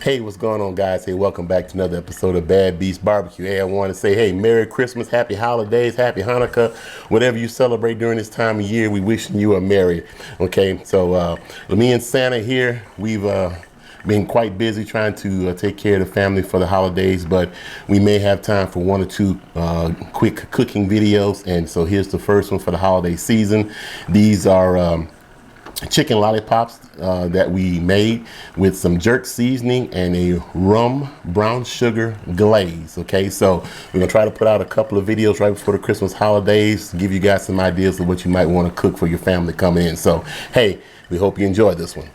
Hey, what's going on, guys? Hey, welcome back to another episode of Bad Beast Barbecue. Hey, I want to say, hey, Merry Christmas, Happy Holidays, Happy Hanukkah. Whatever you celebrate during this time of year, we wishing you a merry. Okay, so me and Santa here, we've been quite busy trying to take care of the family for the holidays, but we may have time for one or two quick cooking videos. And so here's the first one for the holiday season. These are chicken lollipops that we made with some jerk seasoning and a rum-brown sugar glaze. Okay, so we're gonna try to put out a couple of videos right before the Christmas holidays to give you guys some ideas of what you might want to cook for your family coming in. So hey, we hope you enjoy this one.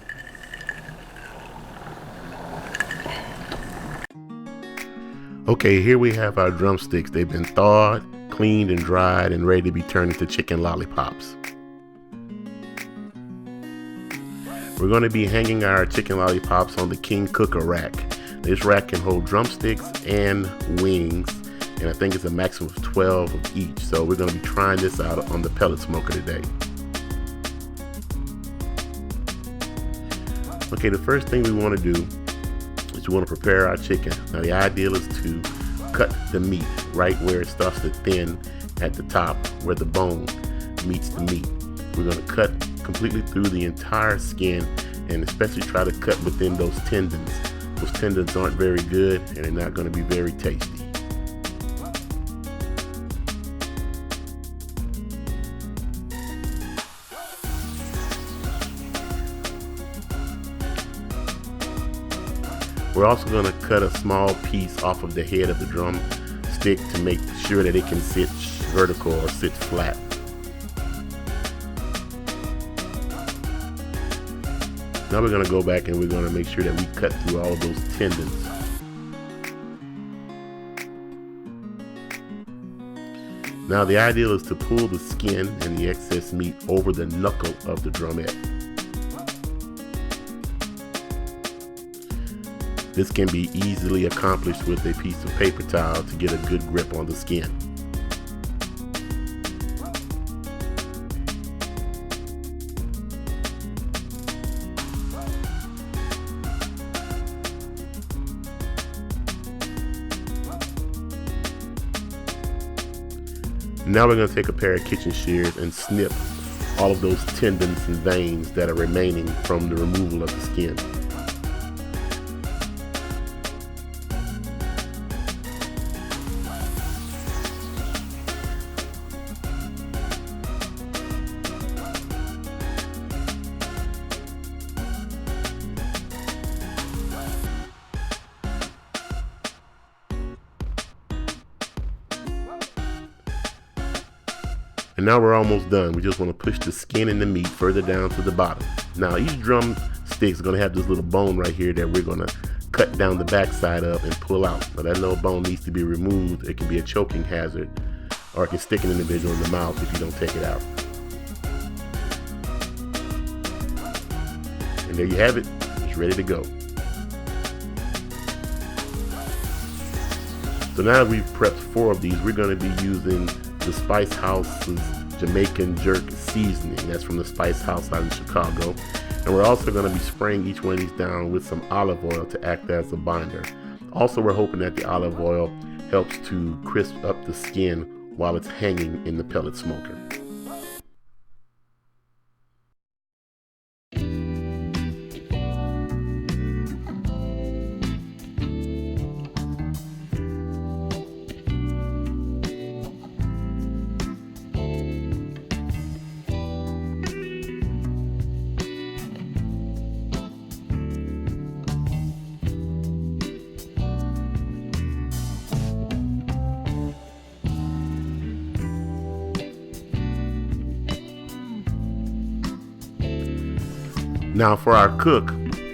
Okay, here we have our drumsticks. They've been thawed, cleaned, and dried and ready to be turned into chicken lollipops. We're going to be hanging our chicken lollipops on the King Cooker rack. This rack can hold drumsticks and wings, and I think it's a maximum of 12 of each. So we're going to be trying this out on the pellet smoker today. Okay, the first thing we want to do is we want to prepare our chicken. Now the ideal is to cut the meat right where it starts to thin at the top, where the bone meets the meat. We're going to cut completely through the entire skin, and especially try to cut within those tendons. Those tendons aren't very good and they're not going to be very tasty. We're also going to cut a small piece off of the head of the drumstick to make sure that it can sit vertical or sit flat. Now we're going to go back and we're going to make sure that we cut through all of those tendons. Now the ideal is to pull the skin and the excess meat over the knuckle of the drumette. This can be easily accomplished with a piece of paper towel to get a good grip on the skin. Now we're going to take a pair of kitchen shears and snip all of those tendons and veins that are remaining from the removal of the skin. And now we're almost done. We just want to push the skin and the meat further down to the bottom. Now each drumstick is going to have this little bone right here that we're going to cut down the back side of and pull out. Now that little bone needs to be removed. It can be a choking hazard, or it can stick an individual in the mouth if you don't take it out. And there you have it. It's ready to go. So now we've prepped 4 of these. We're going to be using the Spice House's Jamaican jerk seasoning. That's from the Spice House out in Chicago. And we're also going to be spraying each one of these down with some olive oil to act as a binder. Also, we're hoping that the olive oil helps to crisp up the skin while it's hanging in the pellet smoker. Now for our cook,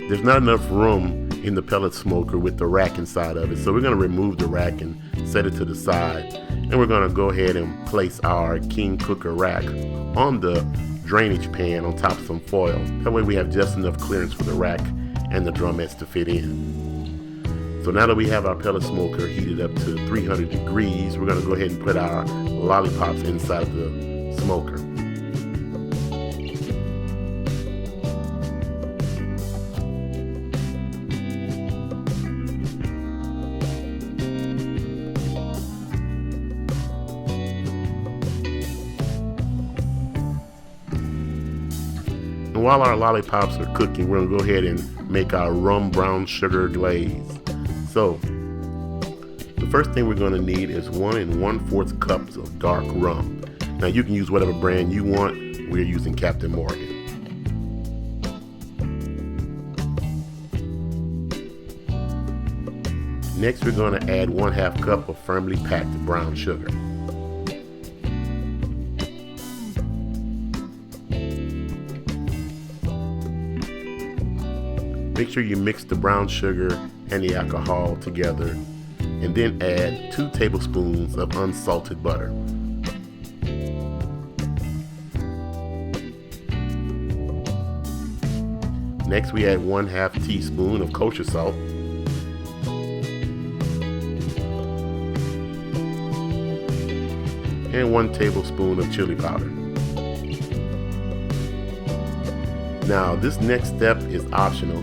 there's not enough room in the pellet smoker with the rack inside of it. So we're going to remove the rack and set it to the side. And we're going to go ahead and place our King Cooker rack on the drainage pan on top of some foil. That way we have just enough clearance for the rack and the drumettes to fit in. So now that we have our pellet smoker heated up to 300 degrees, we're going to go ahead and put our lollipops inside of the smoker. And while our lollipops are cooking, we're gonna go ahead and make our rum-brown sugar glaze. So the first thing we're gonna need is 1 1/4 cups of dark rum. Now you can use whatever brand you want. We're using Captain Morgan. Next, we're going to add 1/2 cup of firmly packed brown sugar. Make sure you mix the brown sugar and the alcohol together, and then add 2 tablespoons of unsalted butter. Next, we add 1/2 teaspoon of kosher salt. And 1 tablespoon of chili powder. Now this next step is optional,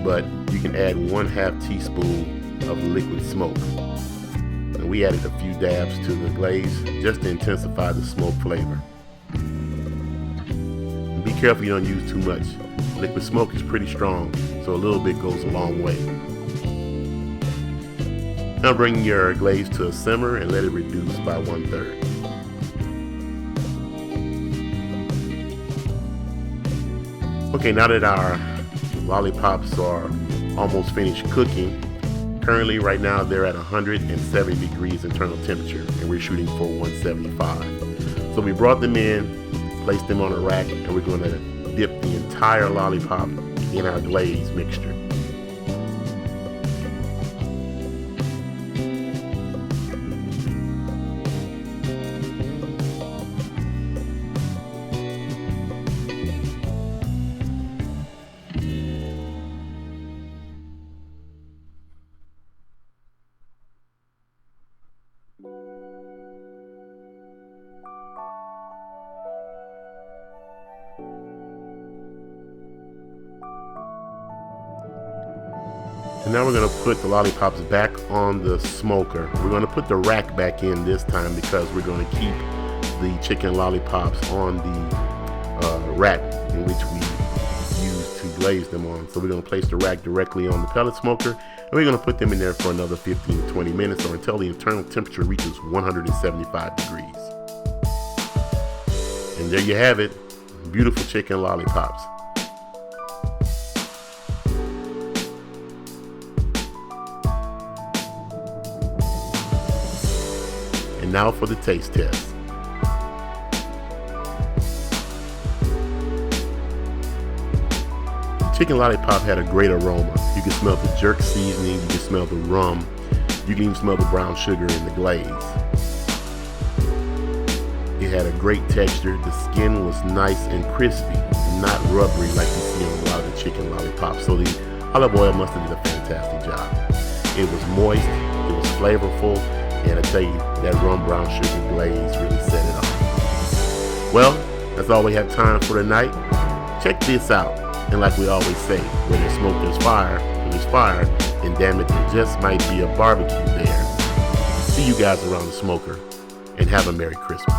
but you can add 1/2 teaspoon of liquid smoke. And we added a few dabs to the glaze just to intensify the smoke flavor. And be careful you don't use too much. Liquid smoke is pretty strong, so a little bit goes a long way. Now bring your glaze to a simmer and let it reduce by 1/3. Okay, now that our lollipops are almost finished cooking, currently right now they're at 170 degrees internal temperature and we're shooting for 175. So we brought them in, placed them on a rack, and we're going to dip the entire lollipop in our glaze mixture. And now we're going to put the lollipops back on the smoker. We're going to put the rack back in this time because we're going to keep the chicken lollipops on the rack in which we use to glaze them on. So we're going to place the rack directly on the pellet smoker, and we're going to put them in there for another 15 to 20 minutes or until the internal temperature reaches 175 degrees. And there you have it, beautiful chicken lollipops. And now for the taste test. The chicken lollipop had a great aroma. You can smell the jerk seasoning, you can smell the rum, you can even smell the brown sugar in the glaze. It had a great texture. The skin was nice and crispy, not rubbery like you see on a lot of the chicken lollipops. So the olive oil must have did a fantastic job. It was moist, it was flavorful, and I tell you, that rum-brown sugar glaze really set it off. Well, that's all we have time for tonight. Check this out. And like we always say, where there's smoke, there's fire. When there's fire, and damn it, there just might be a barbecue there. See you guys around the smoker, and have a Merry Christmas.